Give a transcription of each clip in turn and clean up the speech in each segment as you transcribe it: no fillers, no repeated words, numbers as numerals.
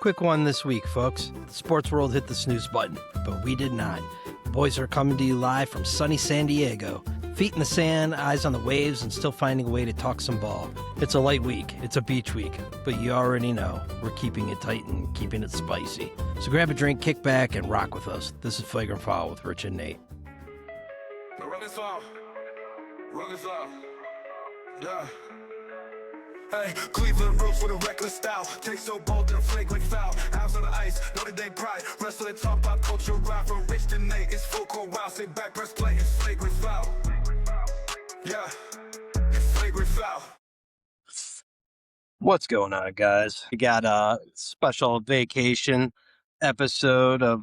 Quick one this week, folks. The sports world hit the snooze button, but we did not. The boys are coming to you live from sunny San Diego. Feet in the sand, eyes on the waves, and still finding a way to talk some ball. It's a light week. It's a beach week. But you already know, we're keeping it tight and keeping it spicy. So grab a drink, kick back, and rock with us. This is Flagrant Foul with Rich and Nate. Yeah. Hey, Cleveland roots with a reckless style. Take so bold and a flagrant foul. House on the ice, Notre Dame pride. Wrestle and talk about culture ride from Rich to Nate. It's full court wow. Say back press play. It's flagrant foul. Yeah, it's flagrant foul. What's going on, guys? We got a special vacation episode of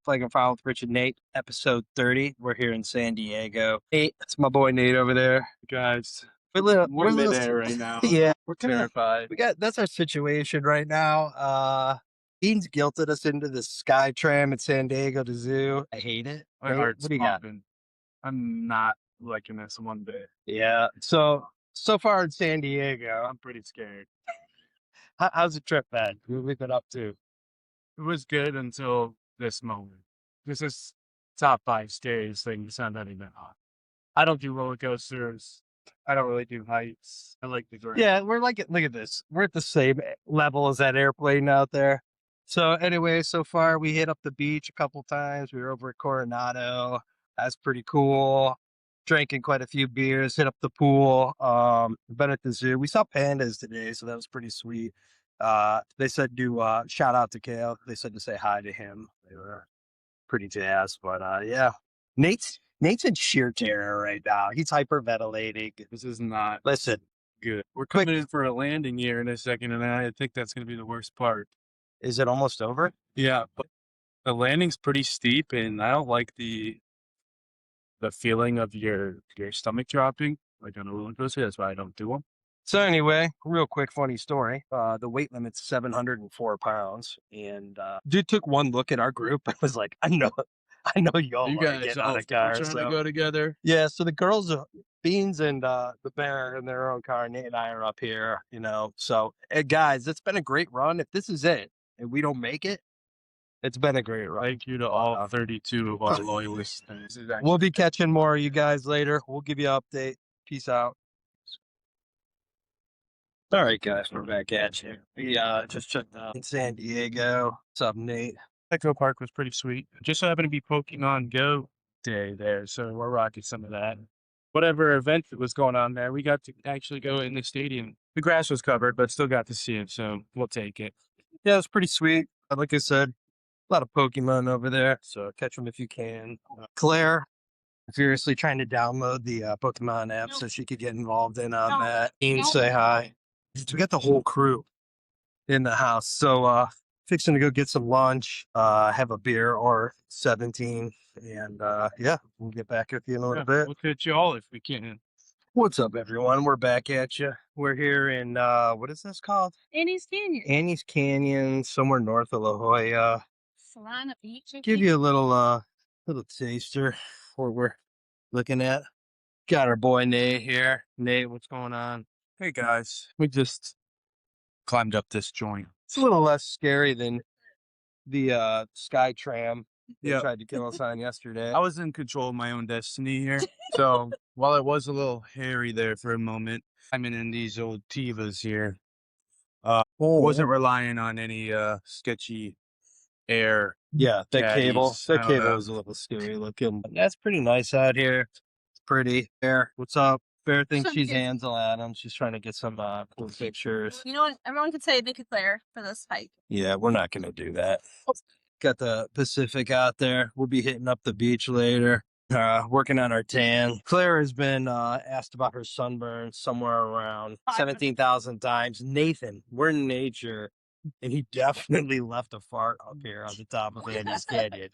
Flagrant Foul with Rich and Nate, episode 30. We're here in San Diego. Nate, that's my boy Nate over there. Guys, We're midair right now. Yeah, We're terrified. that's our situation right now. Beans guilted us into the sky tram at San Diego to zoo. I hate it. My Nate, heart's what do you got? pumping. I'm not liking this one bit. Yeah. So far in San Diego, I'm pretty scared. how's the trip been? What have we been up to? It was good until this moment. This is top 5 scariest things I've ever been on. I don't do roller coasters. I don't really do heights. I like the ground. Yeah, we're like, look at this. We're at the same level as that airplane out there. So anyway, so far we hit up the beach a couple times. We were over at Coronado. That's pretty cool. Drinking quite a few beers, hit up the pool. Been at the zoo. We saw pandas today, so that was pretty sweet. They said to shout out to Kale. They said to say hi to him. They were pretty jazzed, but yeah. Nate's in sheer terror right now. He's hyperventilating. This is not Listen, good. We're coming in for a landing here in a second, and I think that's going to be the worst part. is it almost over? Yeah, but the landing's pretty steep, and I don't like the feeling of your stomach dropping, like on a roller coaster. That's why I don't do them. So anyway, real quick, funny story. The weight limit's 704 pounds, and dude took one look at our group and was like, "I know y'all You are guys getting all out of car." trying So to go together. yeah, so the girls, Beans and the bear in their own car. Nate and I are up here, So guys, it's been a great run. If this is it, and we don't make it, it's been a great run. Thank you to all 32 of our loyalists. We'll be catching more of you guys later. We'll give you an update. Peace out. All right, guys, we're back at you. We just checked out in San Diego. What's up, Nate? Petco Park was pretty sweet. Just so happened to be Pokemon Go day there, so we're rocking some of that. Whatever event that was going on there, we got to actually go in the stadium. The grass was covered, but still got to see it, so we'll take it. Yeah, it was pretty sweet. Like I said, a lot of Pokemon over there, so catch them if you can. Claire, furiously trying to download the Pokemon app so she could get involved in on that. Ian, say hi. We got the whole crew in the house, so fixing to go get some lunch, have a beer or 17, and yeah, we'll get back with you in a little bit. We'll catch you all if we can. What's up, everyone? We're back at you. We're here in what is this called? Annie's Canyon. Annie's Canyon, somewhere north of La Jolla. Solana Beach. Give you a little taster what we're looking at. Got our boy Nate here. Nate, what's going on? Hey guys, we just climbed up this joint. It's a little less scary than the sky tram they Yeah. tried to kill us on yesterday. I was in control of my own destiny here. So while it was a little hairy there for a moment, I'm in these old Tivas here. Wasn't relying on any sketchy air. Yeah, that cable. caddies. That cable was a little scary looking. That's pretty nice out here. It's pretty. Bear, what's up? Bear thinks she's Ansel Adams. She's trying to get some cool pictures. You know what? Everyone could say they could Claire for this hike. Yeah, we're not going to do that. Got the Pacific out there. We'll be hitting up the beach later. Working on our tan. Claire has been asked about her sunburn somewhere around 17,000 times. Nathan, we're in nature, and he definitely left a fart up here on the top of Andy's Canyon,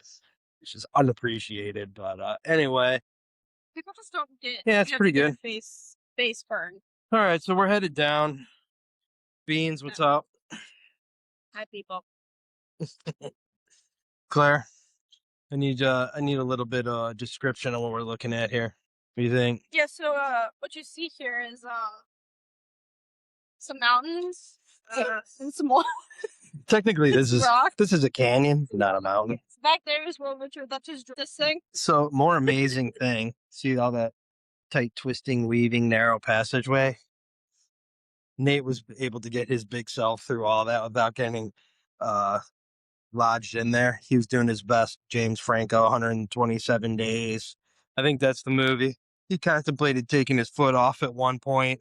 which is unappreciated. But anyway. People just don't get. Yeah, it's pretty good. Face burn. All right, so we're headed down. Beans, what's up? Hi, people. Claire, I need a little bit of description of what we're looking at here. What do you think? Yeah. So, what you see here is some mountains and some water. Technically, It's rock. this is a canyon, not a mountain. Back there is one Richard that just this thing. So more amazing thing. See all that tight, twisting, weaving, narrow passageway. Nate was able to get his big self through all that without getting lodged in there. He was doing his best. James Franco, 127 days. I think that's the movie. He contemplated taking his foot off at one point.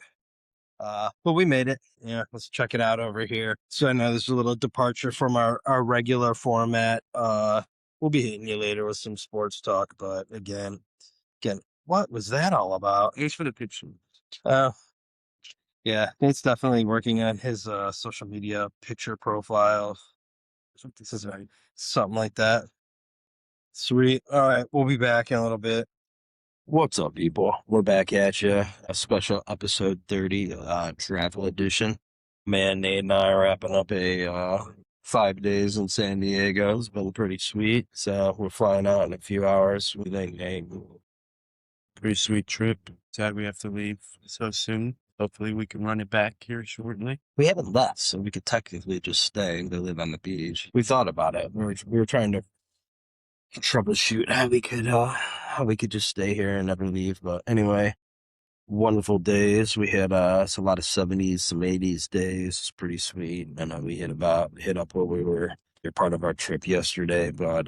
But we made it. Yeah, let's check it out over here. So I know this is a little departure from our regular format. We'll be hitting you later with some sports talk, but again, what was that all about? Thanks for the picture. Yeah, Nate's definitely working on his social media picture profile. Something like that. Sweet. All right, we'll be back in a little bit. What's up, people? We're back at you. A special episode 30, travel edition. Man, Nate and I are wrapping up a 5 days in San Diego. It's been pretty sweet. So we're flying out in a few hours. We think, Nate, Pretty sweet trip. Sad we have to leave so soon. Hopefully we can run it back here shortly. we haven't left, so we could technically just stay and go live on the beach. We thought about it. We were trying to troubleshoot how we could just stay here and never leave. But anyway, wonderful days. We had it's a lot of 70s, some 80s days. It's pretty sweet. I know we hit up where we were. You're part of our trip yesterday, but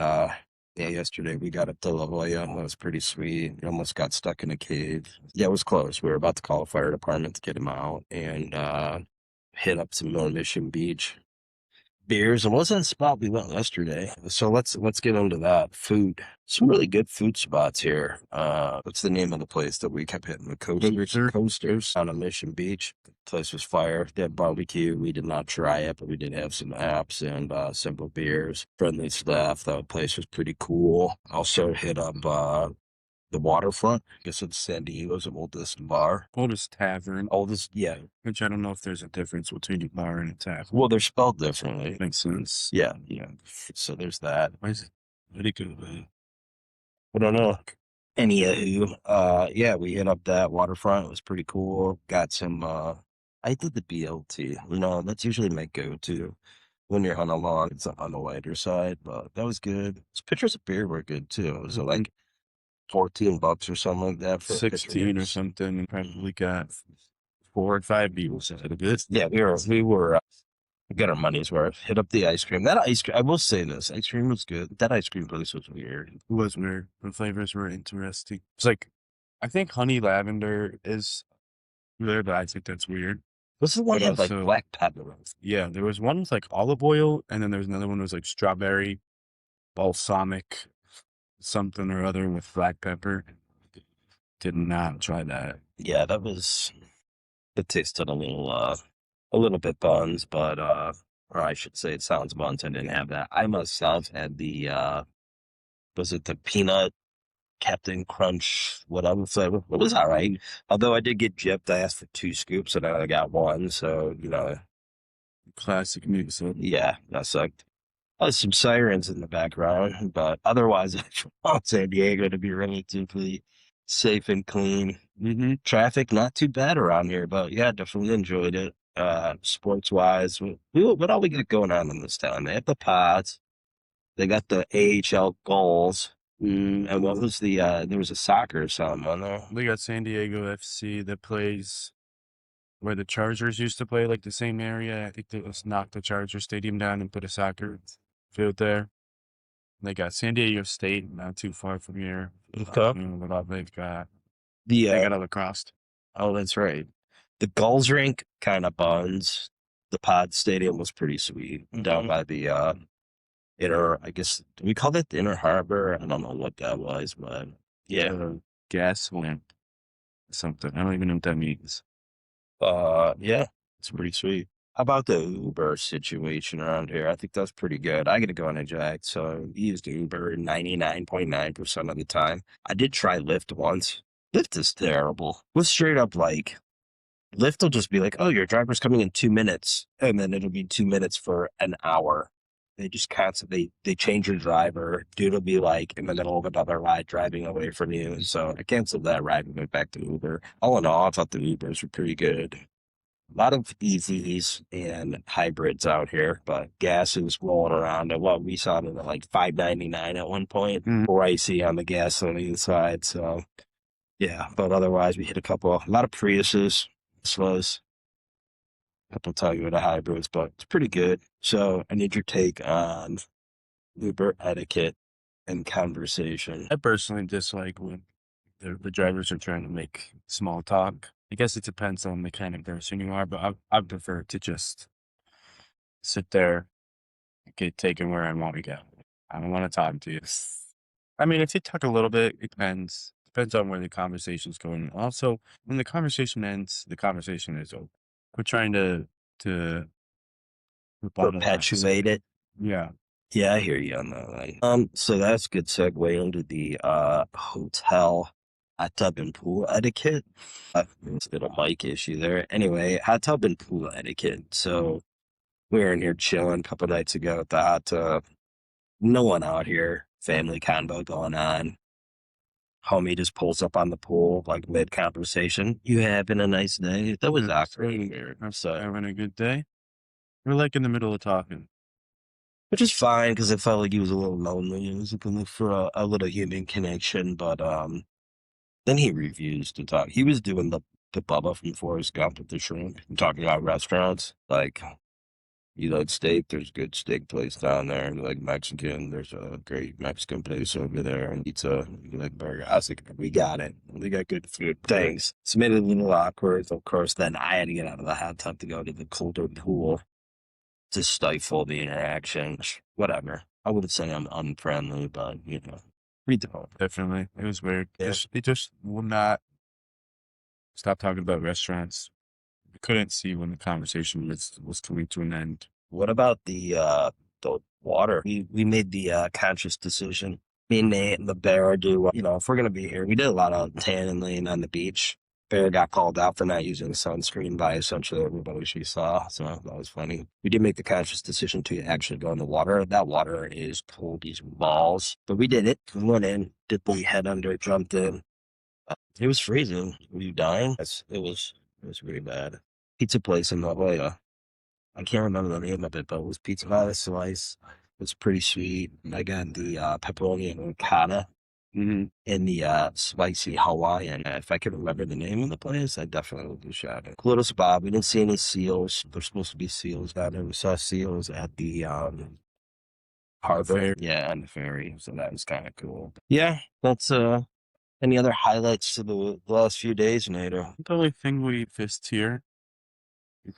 yeah, yesterday we got up to La Jolla. That was pretty sweet. We almost got stuck in a cave. Yeah, it was close. We were about to call the fire department to get him out and hit up some Mission Beach. Beers, and wasn't a spot we went yesterday. So let's get into that. Food. Some really good food spots here. What's the name of the place that we kept hitting? The Coasters on a Mission Beach. The place was fire. They had barbecue. We did not try it, but we did have some apps and simple beers. Friendly staff. That place was pretty cool. Also hit up the waterfront. I guess it's San Diego's oldest bar. Oldest tavern. Oldest, yeah. Which I don't know if there's a difference between a bar and a tavern. Well, they're spelled differently. Makes sense. Yeah. So there's that. Why is it? Pretty good. I don't know. Anywho, yeah, we hit up that waterfront. It was pretty cool. Got some, I did the BLT. That's usually my go-to when you're on a lawn. It's on the lighter side, but that was good. Those pictures of beer were good too. Was it like $14 or something like that? For 16 or something, and probably got 4 or 5 beers out of it. Yeah, we got our money's worth. Hit up the ice cream. That ice cream, I will say this, ice cream was good. That ice cream place was weird. It was weird. The flavors were interesting. It's like, I think honey lavender is weird, but I think that's weird. What's the one But that had like also- black pepper? Yeah, there was one with like olive oil, and then there was another one that was like strawberry, balsamic, something or other with black pepper. Did not try that. Yeah, it tasted a little bit buns, but or I should say it sounds buns. I didn't have that. I myself had the was it the peanut Captain Crunch, whatever flavor? It was all right. Although I did get gypped. I asked for 2 scoops and I only got 1, so Classic mix. yeah, that sucked. Some sirens in the background, but otherwise I found San Diego to be relatively safe and clean. Mm-hmm. Traffic not too bad around here, but yeah, definitely enjoyed it. Sports wise, what all we got going on in this town? They have the Pods, they got the AHL goals, and what was there was a soccer or something on there. We got San Diego FC that plays where the Chargers used to play, like the same area. I think they just knocked the Charger Stadium down and put a soccer field there. They got San Diego State, not too far from here. Okay. What all they've got. The They got a lacrosse. oh, that's right. The Gulls rink kind of buns. The Pod Stadium was pretty sweet down by the inner. I guess we called it the Inner Harbor. I don't know what that was, but yeah. Gas lamp. Something. I don't even know what that means. Yeah, it's pretty sweet. How about the Uber situation around here? I think that's pretty good. I got to go on a jack, so I used Uber 99.9% of the time. I did try Lyft once. Lyft is terrible. It was straight up like, Lyft will just be like, oh, your driver's coming in 2 minutes, and then it'll be 2 minutes for an hour. They just constantly, they change your driver. Dude will be like in the middle of another ride driving away from you. And so I canceled that ride and went back to Uber. All in all, I thought the Ubers were pretty good. A lot of EVs and hybrids out here, but gas is rolling around at what we saw it at like $5.99 at one point. Pricey on the gasoline side. So yeah, but otherwise we hit a lot of Priuses, Teslas, a couple Toyota hybrids, but it's pretty good. So I need your take on Uber etiquette and conversation. I personally dislike when the drivers are trying to make small talk. I guess it depends on the kind of person you are, but I prefer to just sit there, get taken where I want to go. I don't want to talk to you. I mean, if you talk a little bit, it depends. Depends on where the conversation's going. Also, when the conversation ends, the conversation is over. We're trying to Perpetuate it. Yeah. Yeah, I hear you on that line. So that's a good segue into the hotel hot tub and pool etiquette. It's a bit of mic issue there. Anyway, hot tub and pool etiquette. So we were in here chilling a couple nights ago at the hot tub. No one out here. Family convo going on. Homie just pulls up on the pool like mid conversation. You having a nice day? That was awkward. I'm having a good day. We're like in the middle of talking. Which is fine because it felt like he was a little lonely. He was looking for a little human connection, but then he refused to talk. He was doing the Bubba from Forrest Gump with the shrimp, talking about restaurants. Like, you like steak? There's a good steak place down there. You like Mexican? There's a great Mexican place over there. And pizza, you like burger? I was like, we got it. We got good food. Thanks. It's made it a little awkward. Of course, then I had to get out of the hot tub to go to the colder pool to stifle the interaction. Whatever. I wouldn't say I'm unfriendly, but read the poem. Definitely. It was weird. Yeah. They just would not stop talking about restaurants. We couldn't see when the conversation was coming to an end. What about the water? We made the conscious decision. Me and Nate and the bear do, if we're gonna be here, we did a lot of tan and laying on the beach. Bear got called out for not using sunscreen by essentially everybody she saw, so that was funny. We did make the conscious decision to actually go in the water. That water is cold as balls, but we did it. We went in, dipped the head under, jumped in. It was freezing. Were you dying? It was really bad. Pizza place in La Jolla. I can't remember the name of it, but it was pizza by the slice. It was pretty sweet. I got the pepperoni and ricotta. And the spicy Hawaiian. If I could remember the name of the place, I definitely would do shout out. Little spot. We didn't see any seals. There's supposed to be seals down there. We saw seals at the harbor. Yeah, on the ferry. So that was kind of cool. Yeah, that's any other highlights to the last few days, Nader? The only thing we missed here,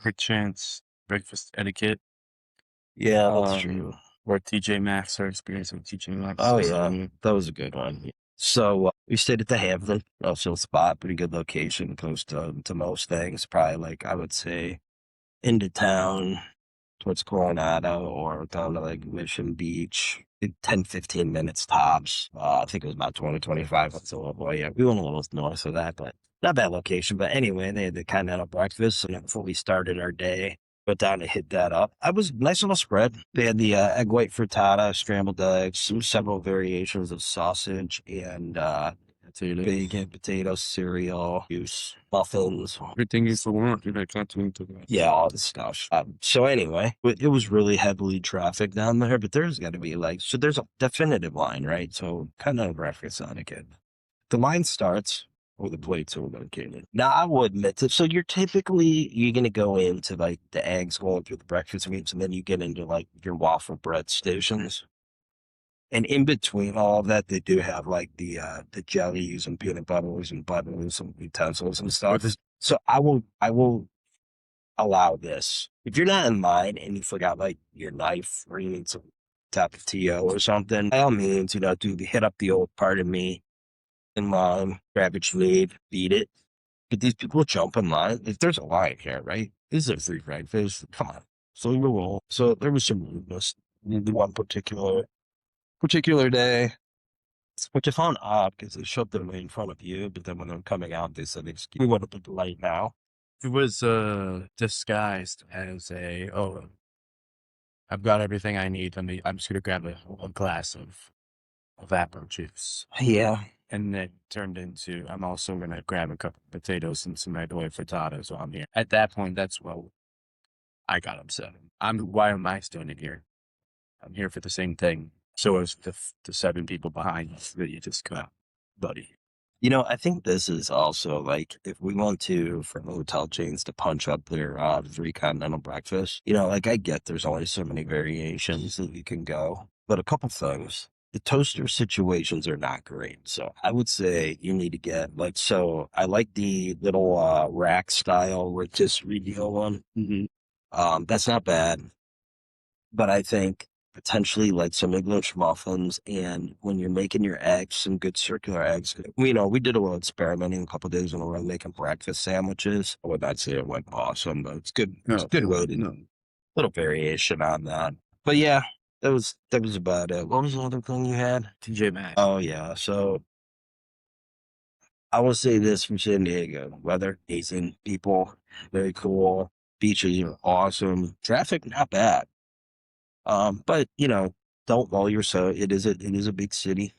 quick chance, breakfast etiquette. Yeah, that's true. Or TJ Maxx, our experience with TJ Maxx. Oh, yeah. That was a good one. So we stayed at the Hampton, chill spot, pretty good location, close to most things. Probably like, I would say, into town towards Coronado or down to like Mission Beach. 10, 15 minutes tops. I think it was about 20, 25 minutes. Yeah, we went a little north of that, but not bad location. But anyway, they had the continental breakfast. And before we started our day, went down to hit that up. I was nice little spread. They had the egg white frittata, scrambled eggs, several variations of sausage and bacon, potatoes, cereal, juice, muffins. Everything you want, I can't into that. Yeah, all the stuff. So anyway, it was really heavily traffic down there, but there's got to be so there's a definitive line, right? So kind of breakfast etiquette. The line starts where the plates are located. Now, I will admit that, so you're going to go into like the eggs going through the breakfast meats, and then you get into like your waffle bread stations. And in between all of that, they do have like the jellies and peanut butters and butters and utensils and stuff. So I will allow this. If you're not in line and you forgot like your knife or you need some type of TO or something, by all means, hit up the old part of me in line, grab what you need, beat it. But these people jump in line. If there's a line here, right? This is a free breakfast. Come on. So we roll. So there was some rudeness in the one particular day, which I found odd because they shoved them in front of you, but then when they're coming out, they said, "Excuse me, what a bit late now." It was disguised as I've got everything I need. I'm just gonna grab a glass of apple juice. Yeah, And it turned into, I'm also going to grab a couple of potatoes and some microwave frittatas while I'm here. At that point, that's what I got upset. Why am I still in here? I'm here for the same thing. So as the 7 people behind that you just got, buddy. You know, I think this is also like if we want to for hotel chains to punch up their free continental breakfast, you know, like I get there's only so many variations that you can go, but a couple things. The toaster situations are not great. So I would say you need to get like so I like the little rack style rotisserie reveal one. That's not bad. But I think potentially like some English muffins, and when you're making your eggs, some good circular eggs. You know, we did a little experimenting a couple days in a row making breakfast sandwiches. I would not say it went awesome, but it's good. It's a good way to little variation on that. But yeah, that was about it. What was the other thing you had? TJ Maxx. Oh yeah, so I will say this from San Diego: weather, amazing, people, very cool, beaches are awesome, traffic not bad. But you know, don't lull yourself. It is a big city.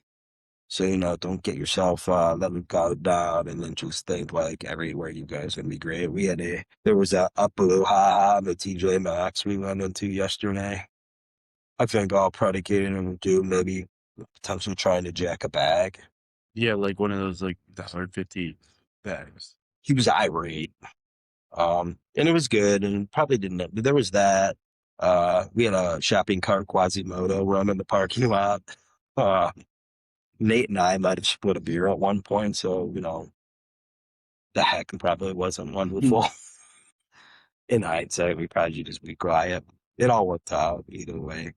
So, you know, don't get yourself let it go down and then just think like everywhere you guys are gonna be great. There was a blue ha the TJ Maxx we went into yesterday. I think all predicated on dude maybe potentially trying to jack a bag. Yeah, like one of those like the 150 bags. He was irate. And it was good and probably didn't but there was that. We had a shopping cart Quasimodo run in the parking lot. Uh Nate and I might have split a beer at one point, so you know, the heck probably wasn't wonderful. In hindsight, we probably should just be quiet. It all worked out either way.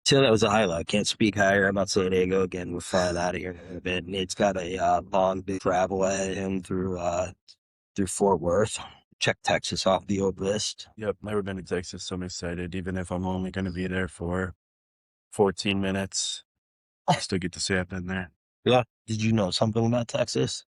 So that was a highlight. Can't speak higher about San Diego again. We're flying out of here in a bit. Nate's got a long big travel ahead of him through Fort Worth. Check Texas off the old list. Yep, never been to Texas, so I'm excited. Even if I'm only going to be there for 14 minutes, I still get to say I've been there. Yeah. Did you know something about Texas?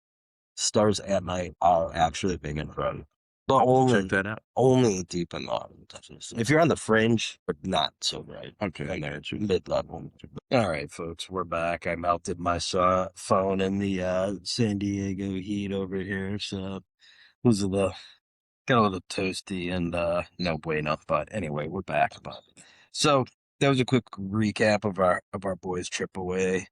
Stars at night are actually big and fun. But Check that out. only deep in the heart of Texas. If you're on the fringe, but not so bright. Okay. And then it's mid-level. All right, folks, we're back. I melted my phone in the San Diego heat over here. So those are got a little toasty and no bueno. But anyway, we're back. So that was a quick recap of our boys' trip away.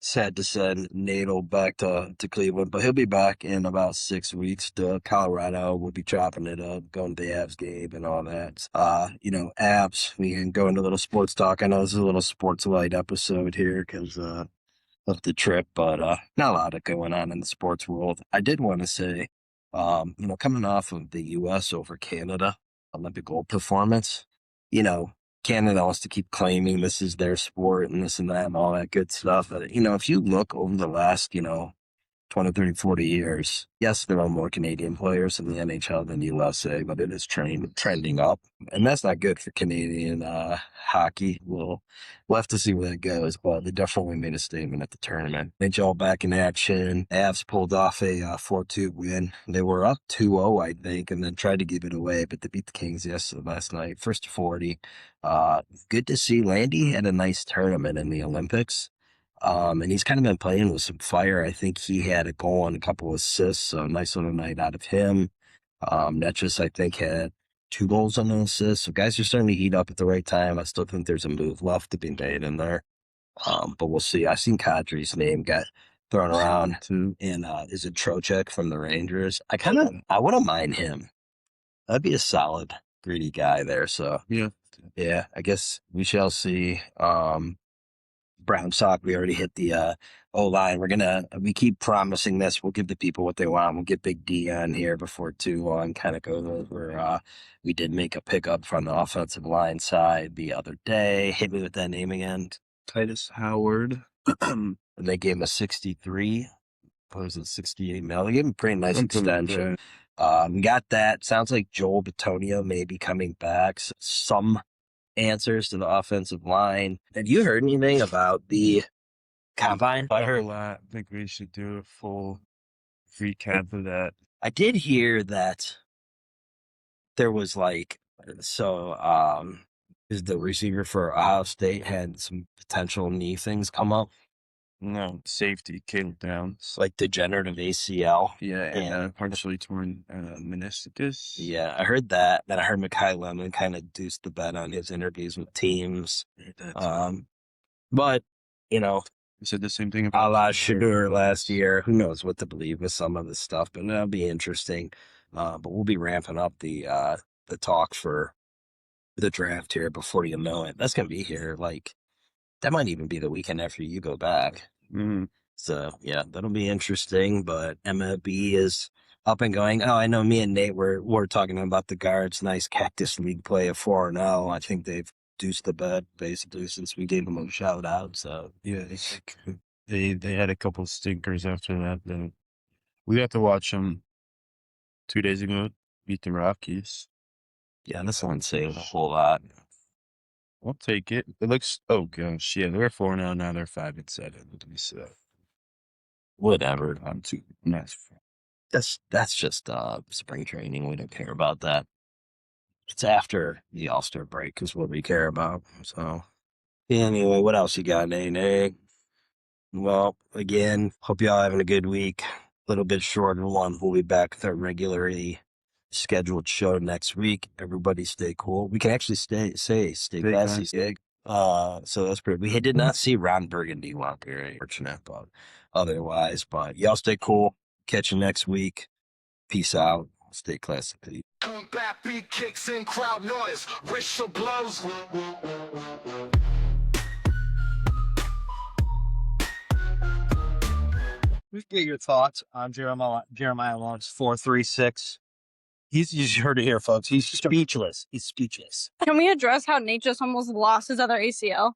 Sad to send Nadal back to Cleveland, but he'll be back in about 6 weeks to Colorado. We'll be chopping it up, going to the Avs game and all that. You know, Avs, we can go into a little sports talk. I know this is a little sports light episode here because of the trip, but not a lot of going on in the sports world. I did want to say, you know, coming off of the U.S. over Canada Olympic gold performance, you know, Canada wants to keep claiming this is their sport and this and that and all that good stuff. But, you know, if you look over the last, you know, 20, 30, 40 years, yes, there are more Canadian players in the NHL than USA, but it is trending up. And that's not good for Canadian hockey. We'll have to see where that goes, but they definitely made a statement at the tournament. NHL back in action. Avs pulled off a 4-2 win. They were up 2-0, I think, and then tried to give it away, but they beat the Kings last night. First to 40. Good to see Landy had a nice tournament in the Olympics. And he's kind of been playing with some fire. I think he had a goal and a couple of assists, so nice little night out of him. Netchus, I think, had 2 goals and an assist. So guys are starting to heat up at the right time. I still think there's a move left to be made in there. But we'll see. I've seen Kadri's name get thrown around too. And is it Trocheck from the Rangers? I wouldn't mind him. That'd be a solid, greedy guy there. So yeah, I guess we shall see. Brown sock, we already hit the O-line. We keep promising this. We'll give the people what they want. We'll get Big D on here before too long, kind of go over. We did make a pickup from the offensive line side the other day. Hit me with that name again. Titus Howard. And they gave him a 63. What was it, 68 mil? They gave him a pretty nice extension. Got that. Sounds like Joel Bitonio may be coming back. So some answers to the offensive line. Have you heard anything about the combine? I heard a lot. I think we should do a full recap of that. I did hear that there was like, is the receiver for Ohio State had some potential knee things come up. No, safety came down. like degenerative ACL. Yeah, and And- partially torn meniscus. Yeah, I heard that. Then I heard Mikhail Lemon kind of deuced the bet on his interviews with teams. But, you know, You said the same thing a about la Shadur last year. Who knows what to believe with some of this stuff, but that'll be interesting. But we'll be ramping up the talk for the draft here before you know it. That's gonna be here. Like that might even be the weekend after you go back. Mhm. So yeah, that'll be interesting. But MLB is up and going. Oh, I know. Me and Nate were talking about the Guards' nice Cactus League play of 4-0. I think they've deuced the bet basically since we gave them a shout out. So Yeah, they had a couple stinkers after that. Then we got to watch them 2 days ago beat the Rockies. yeah, that's not saying a whole lot. I'll take it. It looks. Oh gosh, yeah, they're 4-0 now. They're 5-7. So Whatever. I'm too nice. That's just spring training. We don't care about that. It's after the All-Star break is what we care about. So anyway, what else you got, Nate? Well, again, hope y'all having a good week. A little bit shorter one. We'll be back with our regularly scheduled show next week. Everybody stay cool. We can actually stay classy. classy. So that's pretty. We did not see Ron Burgundy walk here, fortunate, but otherwise. But y'all stay cool. Catch you next week. Peace out. Stay classy. Combat beat kicks in crowd noise, whistle blows. We get your thoughts on Jeremiah Lawrence 436. You heard it here, folks. He's speechless. He's speechless. Can we address how Nate just almost lost his other ACL?